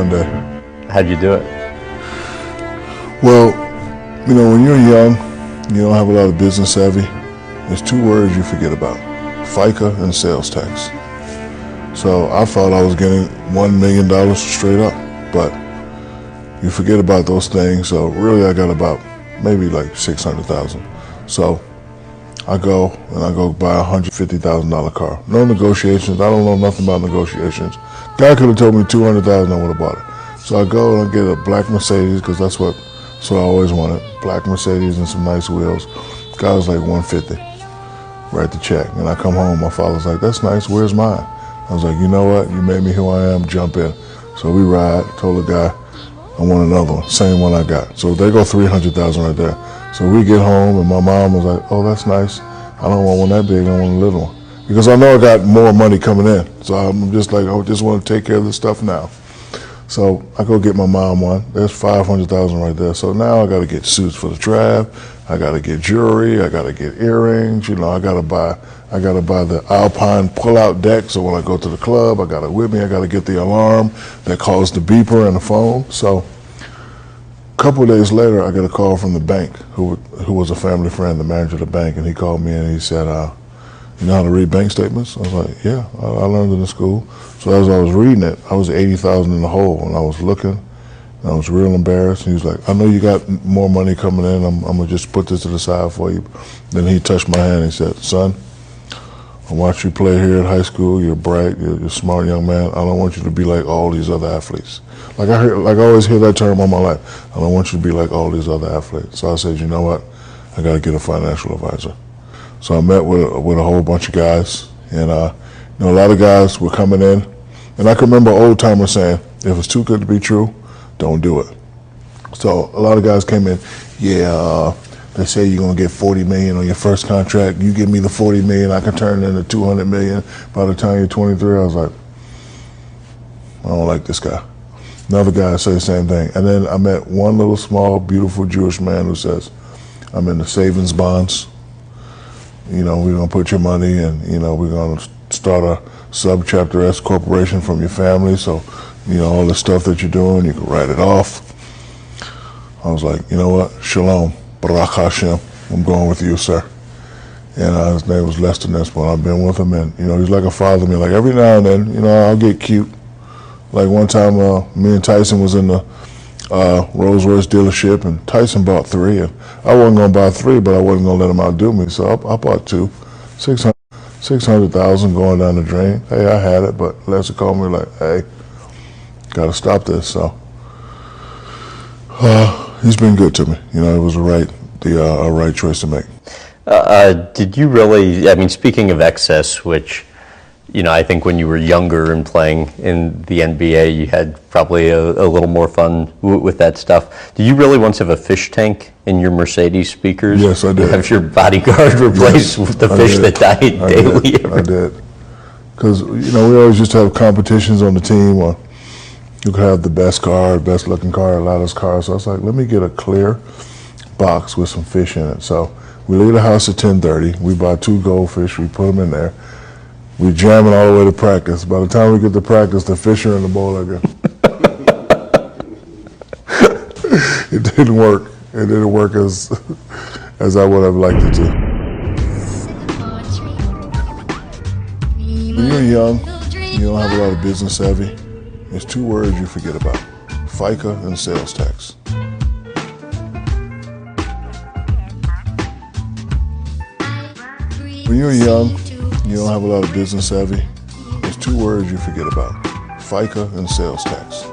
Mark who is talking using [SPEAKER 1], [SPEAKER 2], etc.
[SPEAKER 1] one day.
[SPEAKER 2] How'd you do it?
[SPEAKER 1] Well, you know, when you're young, you don't have a lot of business savvy. There's two words you forget about: FICA and sales tax. So I thought I was getting $1 million straight up, but you forget about those things. So really, I got about maybe like 600,000. So I go buy a $150,000 car. No negotiations. I don't know nothing about negotiations. Guy could have told me 200,000, I would have bought it. So I go and I get a black Mercedes because that's what I always wanted. Black Mercedes and some nice wheels. Guy was like 150. Write the check. And I come home, my father's like, "That's nice, where's mine?" I was like, "You know what? You made me who I am, jump in." So we ride, told the guy, I want another one, same one I got. So they go 300,000 right there. So we get home and my mom was like, "Oh, that's nice. I don't want one that big, I want a little one." Because I know I got more money coming in. So I'm just like, I just want to take care of this stuff now. So I go get my mom one. There's 500,000 right there. So now I got to get suits for the draft. I got to get jewelry. I got to get earrings. You know, I got to buy the Alpine pull-out deck. So when I go to the club, I got it with me. I got to get the alarm that calls the beeper and the phone. So a couple of days later, I got a call from the bank, who was a family friend, the manager of the bank, and he called me and he said, "You know how to read bank statements?" I was like, "Yeah, I learned it in school." So as I was reading it, I was 80,000 in the hole, and I was looking, and I was real embarrassed. And he was like, "I know you got more money coming in. I'm gonna just put this to the side for you." Then he touched my hand and he said, "Son, I watched you play here at high school. You're bright. You're a smart young man. I don't want you to be like all these other athletes." Like I always hear that term all my life. I don't want you to be like all these other athletes. So I said, "You know what? I got to get a financial advisor." So I met with a whole bunch of guys, and you know, a lot of guys were coming in, and I can remember old timers saying, "If it's too good to be true, don't do it." So a lot of guys came in, "Yeah, they say you're gonna get 40 million on your first contract. You give me the 40 million, I can turn it into 200 million by the time you're 23. I was like, I don't like this guy. Another guy said the same thing, and then I met one little small, beautiful Jewish man who says, "I'm in the savings bonds. You know, we're gonna put your money and, you know, we're gonna start a subchapter S corporation from your family. So, you know, all the stuff that you're doing, you can write it off." I was like, "You know what? Shalom, Baruch Hashem. I'm going with you, sir." And his name was Lester Nespon. I've been with him, and, you know, he's like a father to me. Like every now and then, you know, I'll get cute. Like one time, me and Tyson was in the Rolls Royce dealership, and Tyson bought 3, and I wasn't gonna buy 3, but I wasn't gonna let him outdo me, so I bought 2, 600,000 going down the drain. Hey, I had it, but Lester called me like, "Hey, gotta stop this." So he's been good to me. You know, it was a right choice to make.
[SPEAKER 2] Did you really? I mean, speaking of excess, which, you know, I think when you were younger and playing in the NBA, you had probably a little more fun with that stuff. Do you really once have a fish tank in your Mercedes speakers?
[SPEAKER 1] Yes, I did.
[SPEAKER 2] Have your bodyguard replaced with the fish that died daily?
[SPEAKER 1] I did. Because, you know, we always used to have competitions on the team where you could have the best car, best looking car, loudest car. So I was like, let me get a clear box with some fish in it. So we leave the house at 10:30. We buy 2 goldfish. We put them in there. We jamming all the way to practice. By the time we get to practice, the fish are in the bowl again. It didn't work. It didn't work as I would have liked it to. When you're young, you don't have a lot of business savvy. There's 2 words you forget about: FICA and sales tax. When you're young, you don't have a lot of business savvy. There's 2 words you forget about: FICA and sales tax.